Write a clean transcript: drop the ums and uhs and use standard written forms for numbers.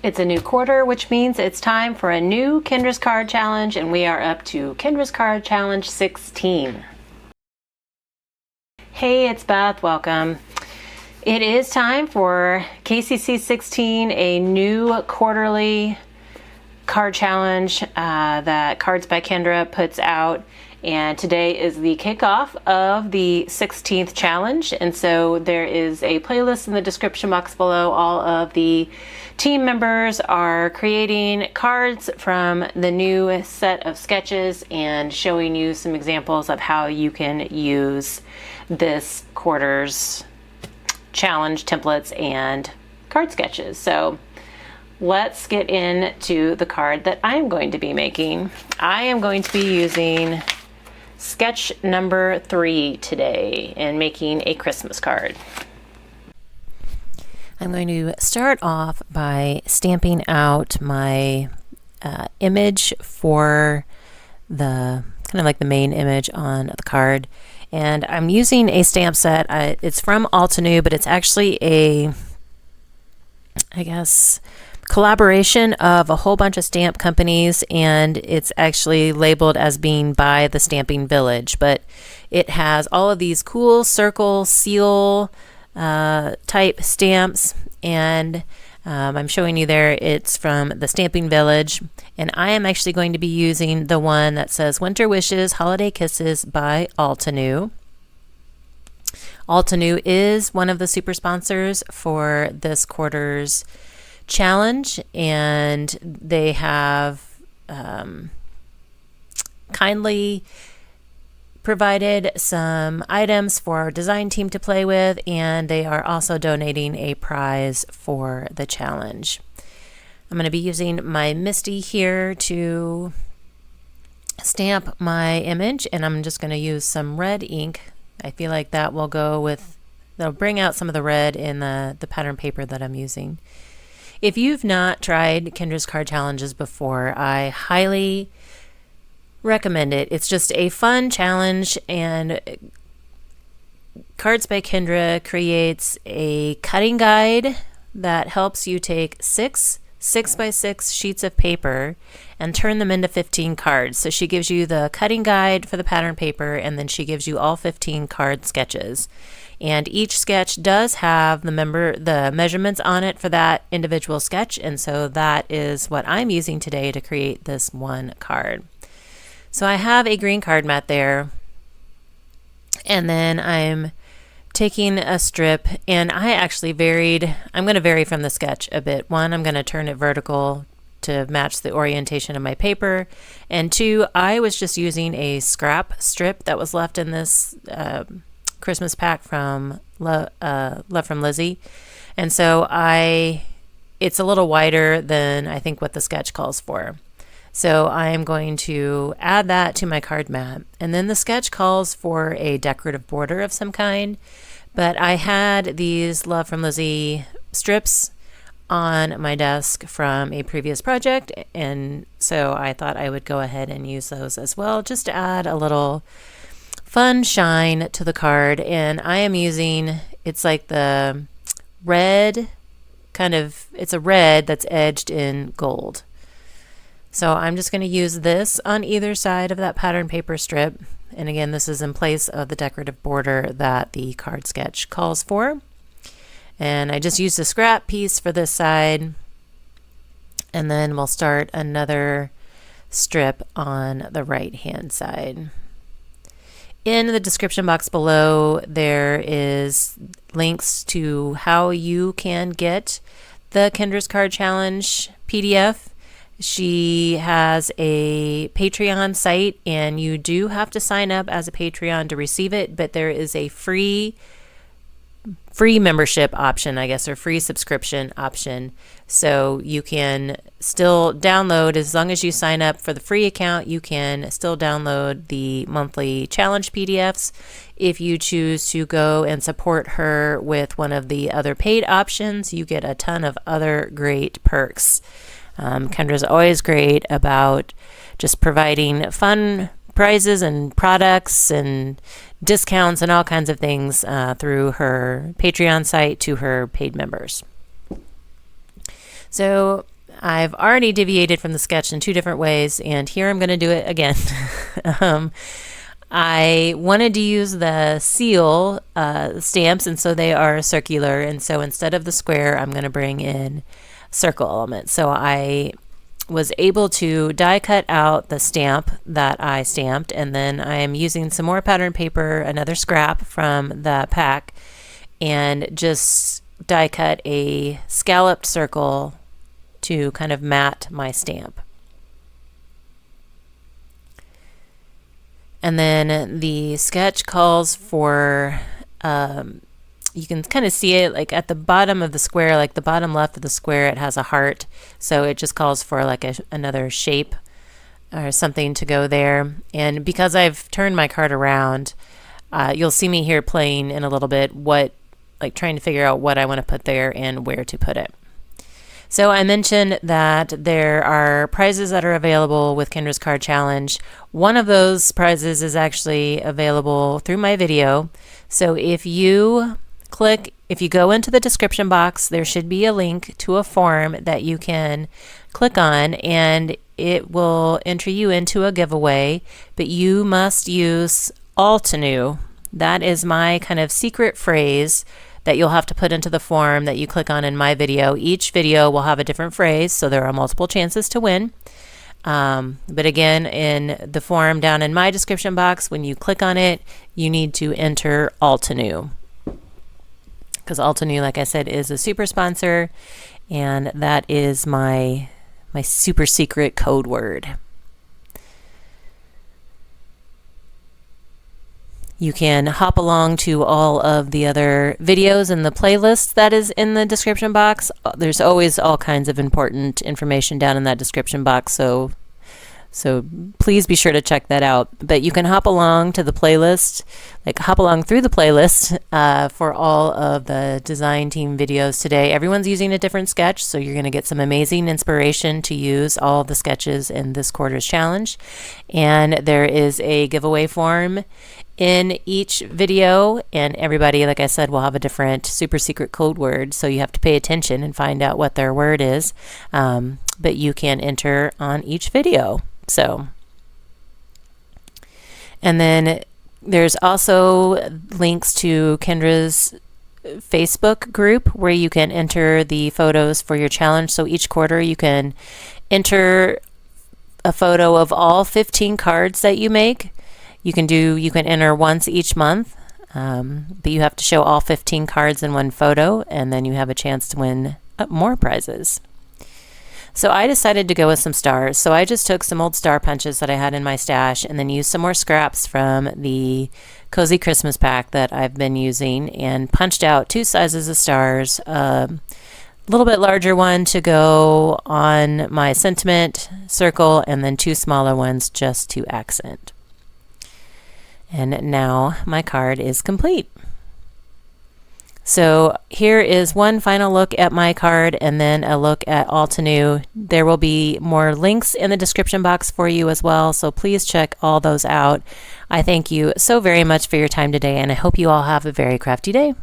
It's a new quarter, which means it's time for a new Kendra's Card Challenge, and we are up to Kendra's Card Challenge 16. Hey, it's Beth. Welcome. It is time for KCC 16, a new quarterly card challenge that Cards by Kendra puts out. And today is the kickoff of the 16th challenge. And so there is a playlist in the description box below. All of the team members are creating cards from the new set of sketches and showing you some examples of how you can use this quarter's challenge templates and card sketches. So let's get into the card that I am going to be making. I am going to be using sketch number 3 today and making a Christmas card. I'm going to start off by stamping out my image for the kind of like the main image on the card. And I'm using a stamp set. It's from Altenew, but it's actually a, I guess, collaboration of a whole bunch of stamp companies, and it's actually labeled as being by the Stamping Village, but it has all of these cool circle seal type stamps, and I'm showing you there it's from the Stamping Village, and I am actually going to be using the one that says Winter Wishes Holiday Kisses by Altenew. Altenew is one of the super sponsors for this quarter's challenge, and they have kindly provided some items for our design team to play with, and they are also donating a prize for the challenge. I'm going to be using my Misty here to stamp my image, and I'm just going to use some red ink. I feel like that will go with, that'll bring out some of the red in the pattern paper that I'm using. If you've not tried Kendra's Card Challenges before, I highly recommend it. It's just a fun challenge, and Cards by Kendra creates a cutting guide that helps you take 6 6x6 sheets of paper and turn them into 15 cards. So she gives you the cutting guide for the pattern paper, and then she gives you all 15 card sketches. And each sketch does have the measurements on it for that individual sketch, and so that is what I'm using today to create this one card. So I have a green card mat there, and then I'm taking a strip, and I actually I'm going to vary from the sketch a bit. One, I'm going to turn it vertical to match the orientation of my paper, and 2, I was just using a scrap strip that was left in this Christmas pack from Love from Lizzie, and so it's a little wider than I think what the sketch calls for. So I'm going to add that to my card mat, and then the sketch calls for a decorative border of some kind, but I had these Love from Lizzie strips on my desk from a previous project, and so I thought I would go ahead and use those as well, just to add a little fun shine to the card. And I am using, it's like the red, it's a red that's edged in gold. So I'm just going to use this on either side of that pattern paper strip. And again, this is in place of the decorative border that the card sketch calls for. And I just used a scrap piece for this side. And then we'll start another strip on the right hand side. In the description box below, there is links to how you can get the Kendra's Card Challenge PDF. She has a Patreon site, and you do have to sign up as a Patreon to receive it, but there is a free membership option, I guess, or free subscription option. So you can still download, as long as you sign up for the free account, you can still download the monthly challenge PDFs. If you choose to go and support her with one of the other paid options, you get a ton of other great perks. Kendra's always great about just providing fun prizes and products and discounts and all kinds of things through her Patreon site to her paid members. So I've already deviated from the sketch in 2 different ways, and here I'm going to do it again. I wanted to use the seal stamps, and so they are circular, and so instead of the square, I'm going to bring in circle elements. So I was able to die cut out the stamp that I stamped, and then I'm using some more pattern paper, another scrap from the pack, and just die cut a scalloped circle to kind of mat my stamp. And then the sketch calls for, you can kind of see it like at the bottom of the square, like the bottom left of the square, it has a heart. So it just calls for like another shape or something to go there. And because I've turned my card around, you'll see me here playing in a little bit trying to figure out what I want to put there and where to put it. So I mentioned that there are prizes that are available with Kendra's Card Challenge. One of those prizes is actually available through my video. So if you go into the description box, there should be a link to a form that you can click on, and it will enter you into a giveaway, but you must use Altenew. That is my kind of secret phrase that you'll have to put into the form that you click on in my video. Each video will have a different phrase, so there are multiple chances to win. But again, in the form down in my description box, when you click on it, you need to enter Altenew. Because Altenew, like I said, is a super sponsor, and that is my super secret code word. You can hop along to all of the other videos in the playlist that is in the description box. There's always all kinds of important information down in that description box, so please be sure to check that out. But you can hop along to the playlist, hop along through the playlist for all of the design team videos today. Everyone's using a different sketch, so you're going to get some amazing inspiration to use all of the sketches in this quarter's challenge. And there is a giveaway form in each video, and everybody, like I said, will have a different super secret code word, so you have to pay attention and find out what their word is, but you can enter on each video. So, and then there's also links to Kendra's Facebook group where you can enter the photos for your challenge. So each quarter you can enter a photo of all 15 cards that you make. You can enter once each month, but you have to show all 15 cards in one photo, and then you have a chance to win more prizes. So I decided to go with some stars. So I just took some old star punches that I had in my stash and then used some more scraps from the Cozy Christmas pack that I've been using and punched out 2 sizes of stars, a little bit larger one to go on my sentiment circle, and then 2 smaller ones just to accent. And now my card is complete. So here is one final look at my card and then a look at Altenew. There will be more links in the description box for you as well, so please check all those out. I thank you so very much for your time today, and I hope you all have a very crafty day.